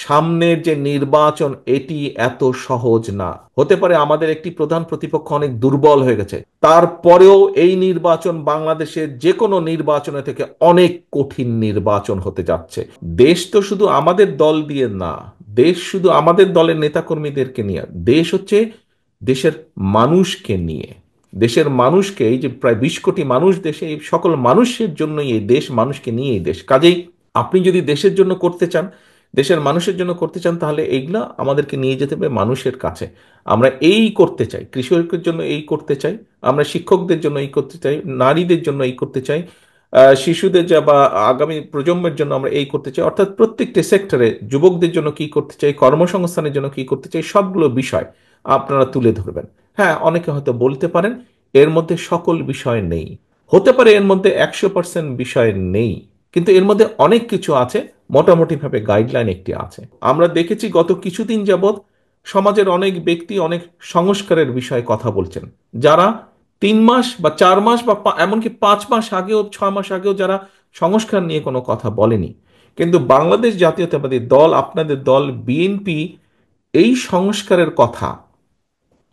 সামনের যে নির্বাচন এটি এত সহজ না। হতে পারে আমাদের একটি প্রধান প্রতিপক্ষ অনেক দুর্বল হয়ে গেছে, তারপরেও এই নির্বাচন বাংলাদেশের যে কোনো নির্বাচনের থেকে অনেক কঠিন নির্বাচন হতে যাচ্ছে। দেশ তো শুধু আমাদের দল দিয়ে না, দেশ শুধু আমাদের দলের নেতাকর্মীদেরকে নিয়ে, দেশ হচ্ছে দেশের মানুষকে নিয়ে। দেশের মানুষকে, এই যে প্রায় 20 কোটি মানুষ দেশে, এই সকল মানুষের জন্যই এই দেশ, মানুষকে নিয়ে এই দেশ। কাজেই আপনি যদি দেশের জন্য করতে চান, দেশের মানুষের জন্য করতে চান, তাহলে এইগুলা আমাদেরকে নিয়ে যেতে হবে মানুষের কাছে। আমরা এই করতে চাই, কৃষকের জন্য এই করতে চাই, আমরা শিক্ষকদের জন্য এই করতে চাই, নারীদের জন্য এই করতে চাই, শিশুদের যা বা আগামী প্রজন্মের জন্য আমরা এই করতে চাই, অর্থাৎ প্রত্যেকটি সেক্টরে যুবকদের জন্য কি করতে চাই, কর্মসংস্থানের জন্য কি করতে চাই, সবগুলো বিষয় আপনারা তুলে ধরবেন। হ্যাঁ, অনেকে হয়তো বলতে পারেন এর মধ্যে সকল বিষয় নেই, হতে পারে এর মধ্যে 100% বিষয় নেই, কিন্তু এর মধ্যে অনেক কিছু আছে। মোটামুটি ভাবে গাইডলাইন একটি আছে। আমরা দেখেছি গত কিছুদিন যাবৎ সমাজের অনেক ব্যক্তি অনেক সংস্কারের বিষয়ে কথা বলছেন, যারা 3 মাস বা 4 মাস বা এমনকি 5 মাস আগেও 6 মাস আগেও যারা সংস্কার নিয়ে কোনো কথা বলেনি। কিন্তু বাংলাদেশ জাতীয়তাবাদী দল, আপনাদের দল বিএনপি, এই সংস্কারের কথা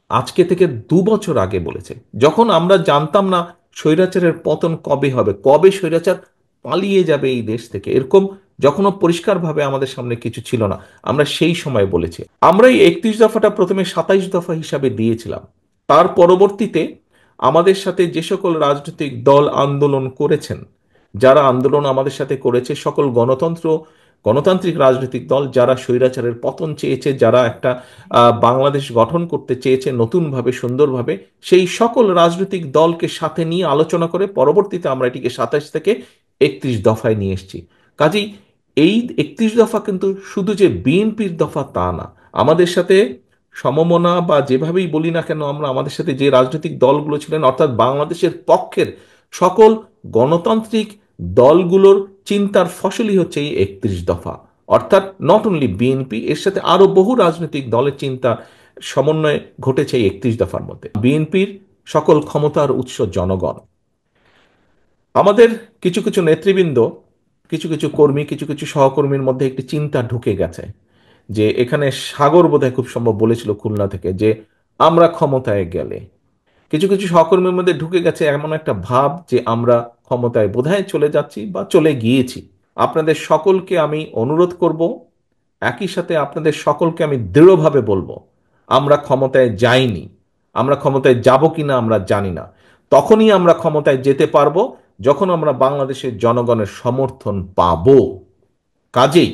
আজকে থেকে 2 বছর আগে বলেছে, যখন আমরা জানতাম না স্বৈরাচারের পতন কবে হবে, কবে স্বৈরাচার পালিয়ে যাবে এই দেশ থেকে, এরকম যখনও পরিষ্কারভাবে আমাদের সামনে কিছু ছিল না, আমরা সেই সময় বলেছি। আমরা এই 31 দফাটা প্রথমে 27 দফা হিসাবে দিয়েছিলাম। তার পরবর্তীতে আমাদের সাথে যে সকল রাজনৈতিক দল আন্দোলন করেছেন, যারা আন্দোলন আমাদের সাথে করেছে, সকল গণতান্ত্রিক রাজনৈতিক দল যারা স্বৈরাচারের পতন চেয়েছে, যারা একটা বাংলাদেশ গঠন করতে চেয়েছে নতুনভাবে, সুন্দরভাবে, সেই সকল রাজনৈতিক দলকে সাথে নিয়ে আলোচনা করে পরবর্তীতে আমরা এটিকে 27 থেকে 31 দফায় নিয়ে এসেছি। কাজেই এই 31 দফা কিন্তু শুধু যে বিএনপির দফা তা না, আমাদের সাথে সমমনা বা যেভাবেই বলি না কেন আমরা, আমাদের সাথে যে রাজনৈতিক দলগুলো ছিলেন, অর্থাৎ বাংলাদেশের পক্ষের সকল গণতান্ত্রিক দলগুলোর চিন্তার ফসলই হচ্ছে এই 31 দফা। অর্থাৎ নট অনলি বিএনপি, এর সাথে আরো বহু রাজনৈতিক দলের চিন্তা সমন্বয় ঘটেছে এই 31 দফার মধ্যে। বিএনপির সকল ক্ষমতার উৎস জনগণ। আমাদের কিছু কিছু নেতৃবৃন্দ, কিছু কিছু কর্মী, কিছু কিছু সহকর্মীর মধ্যে একটি চিন্তা ঢুকে গেছে যে, এখানে সাগর বোধহয় খুব সম্ভব বলেছিল খুলনা থেকে, যে আমরা ক্ষমতায় গেলে, কিছু কিছু সহকর্মীর মধ্যে ঢুকে গেছে এমন একটা ভাব যে আমরা ক্ষমতায় বোধহয় চলে যাচ্ছি বা চলে গিয়েছি। আপনাদের সকলকে আমি অনুরোধ করব, একই সাথে আপনাদের সকলকে আমি দৃঢ়ভাবে বলবো, আমরা ক্ষমতায় যাইনি। আমরা ক্ষমতায় যাব কিনা আমরা জানি না। তখনই আমরা ক্ষমতায় যেতে পারবো যখন আমরা বাংলাদেশের জনগণের সমর্থন পাবো। কাজেই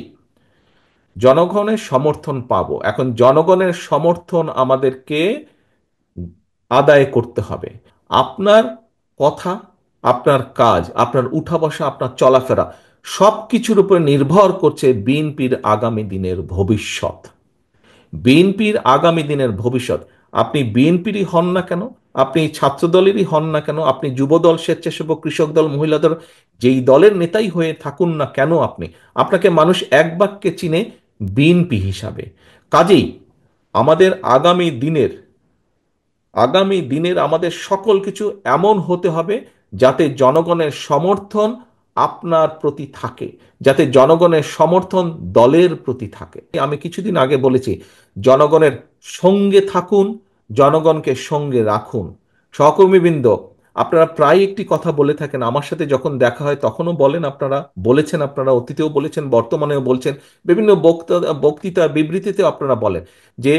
জনগণের সমর্থন পাবো, এখন জনগণের সমর্থন আমাদেরকে আদায় করতে হবে। আপনার কথা, আপনার কাজ, আপনার উঠা বসা, আপনার চলাফেরা, সব কিছুর উপর নির্ভর করছে বিএনপির আগামী দিনের ভবিষ্যৎ। বিএনপির আগামী দিনের ভবিষ্যৎ। আপনি বিএনপিরই হন না কেন, আপনি ছাত্রদলেরই হন না কেন, আপনি যুবদল, স্বেচ্ছাসেবক, কৃষক দল, মহিলা দল, যেই দলের নেতাই হয়ে থাকুন না কেন, আপনাকে মানুষ এক বাক্যে চিনে বিএনপি হিসাবে। কাজেই আমাদের আগামী দিনের আমাদের সকল কিছু এমন হতে হবে যাতে জনগণের সমর্থন আপনার প্রতি থাকে, যাতে জনগণের সমর্থন দলের প্রতি থাকে। আমি কিছুদিন আগে বলেছি, জনগণের সঙ্গে থাকুন, জনগণকে সঙ্গে রাখুন। সহকর্মীবৃন্দ, আপনারা প্রায় একটি কথা বলে থাকেন, আমার সাথে যখন দেখা হয় তখনও বলেন, আপনারা বলেছেন, আপনারা অতীতেও বলেছেন, বর্তমানেও বলছেন, বিভিন্ন বক্তৃতা বিবৃতিতেও আপনারা বলেন যে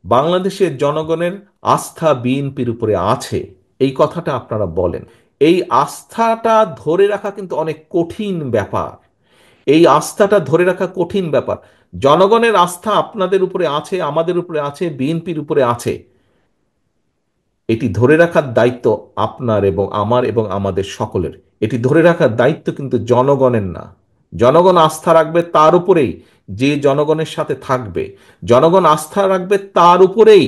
বাংলাদেশের জনগণের আস্থা বিএনপির উপরে আছে। এই কথাটা আপনারা বলেন। এই আস্থাটা ধরে রাখা কিন্তু অনেক কঠিন ব্যাপার। এই আস্থাটা ধরে রাখা কঠিন ব্যাপার। জনগণের আস্থা আপনাদের উপরে আছে, আমাদের উপরে আছে, বিএনপির উপরে আছে। এটি ধরে রাখার দায়িত্ব আপনার এবং আমার এবং আমাদের সকলের। এটি ধরে রাখার দায়িত্ব কিন্তু জনগণের না। জনগণ আস্থা রাখবে তার উপরেই যে জনগণের সাথে থাকবে। জনগণ আস্থা রাখবে তার উপরেই,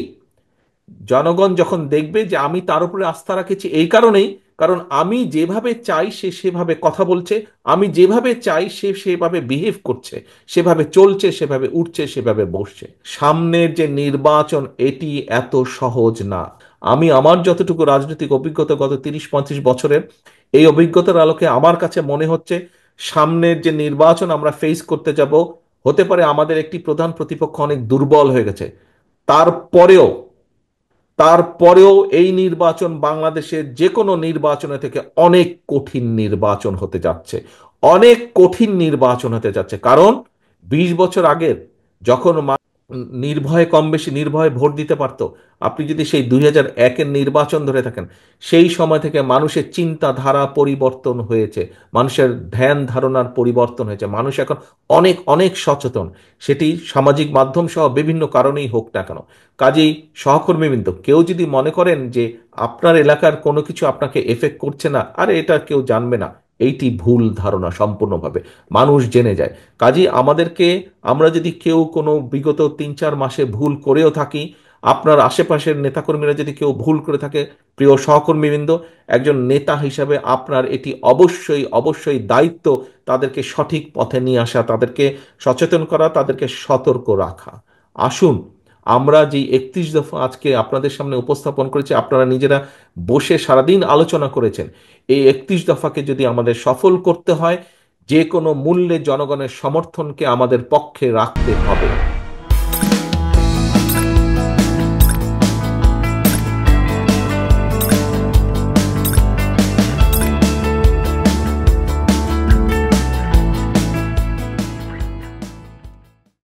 জনগণ যখন দেখবে যে আমি তার উপরে আস্থা রাখেছি এই কারণেই, কারণ আমি যেভাবে চাই সে সেভাবে কথা বলছে, আমি যেভাবে চাই সে সেভাবে বিহেভ করছে, সেভাবে চলছে, সেভাবে উঠছে, সেভাবে বসছে। সামনের যে নির্বাচন এটি এত সহজ না। আমি আমার যতটুকু রাজনৈতিক অভিজ্ঞতা গত 30-35 বছরের, এই অভিজ্ঞতার আলোকে আমার কাছে মনে হচ্ছে সামনের যে নির্বাচন আমরা ফেস করতে যাব, হতে পারে আমাদের একটি প্রধান প্রতিপক্ষ অনেক দুর্বল হয়ে গেছে, তারপরেও তারপরেও এই নির্বাচন বাংলাদেশের যে কোনো নির্বাচনে থেকে অনেক কঠিন নির্বাচন হতে যাচ্ছে, অনেক কঠিন নির্বাচন হতে যাচ্ছে। কারণ 20 বছর আগের যখন নির্ভয়ে কম বেশি নির্ভয়ে ভোট দিতে পারতো, আপনি যদি সেই 2001-এর নির্বাচন ধরে থাকেন, সেই সময় থেকে মানুষের চিন্তাধারা পরিবর্তন হয়েছে, মানুষের ধ্যান ধারণার পরিবর্তন হয়েছে, মানুষ এখন অনেক অনেক সচেতন, সেটি সামাজিক মাধ্যম সহ বিভিন্ন কারণেই হোক না কেন। কাজেই সহকর্মীবৃন্দ, কেউ যদি মনে করেন যে আপনার এলাকার কোনো কিছু আপনাকে এফেক্ট করছে না, আরে এটা কেউ জানবে না, এইটি ভুল ধারণা সম্পূর্ণভাবে, মানুষ জেনে যায়। কাজেই আমরা যদি কেউ কোনো বিগত 3-4 মাসে ভুল করেও থাকি, আপনার আশেপাশের নেতাকর্মীরা যদি কেউ ভুল করে থাকে, প্রিয় সহকর্মীবৃন্দ, একজন নেতা হিসাবে আপনার এটি অবশ্যই অবশ্যই দায়িত্ব তাদেরকে সঠিক পথে নিয়ে আসা, তাদেরকে সচেতন করা, তাদেরকে সতর্ক রাখা। আসুন, আমরা যে 31 দফা আজকে আপনাদের সামনে উপস্থাপন করেছি, আপনারা নিজেরা বসে সারাদিন আলোচনা করেছেন, এই 31 দফাকে যদি আমাদের সফল করতে হয়, যে কোনো মূল্যে জনগণের সমর্থনকে আমাদের পক্ষে রাখতে হবে।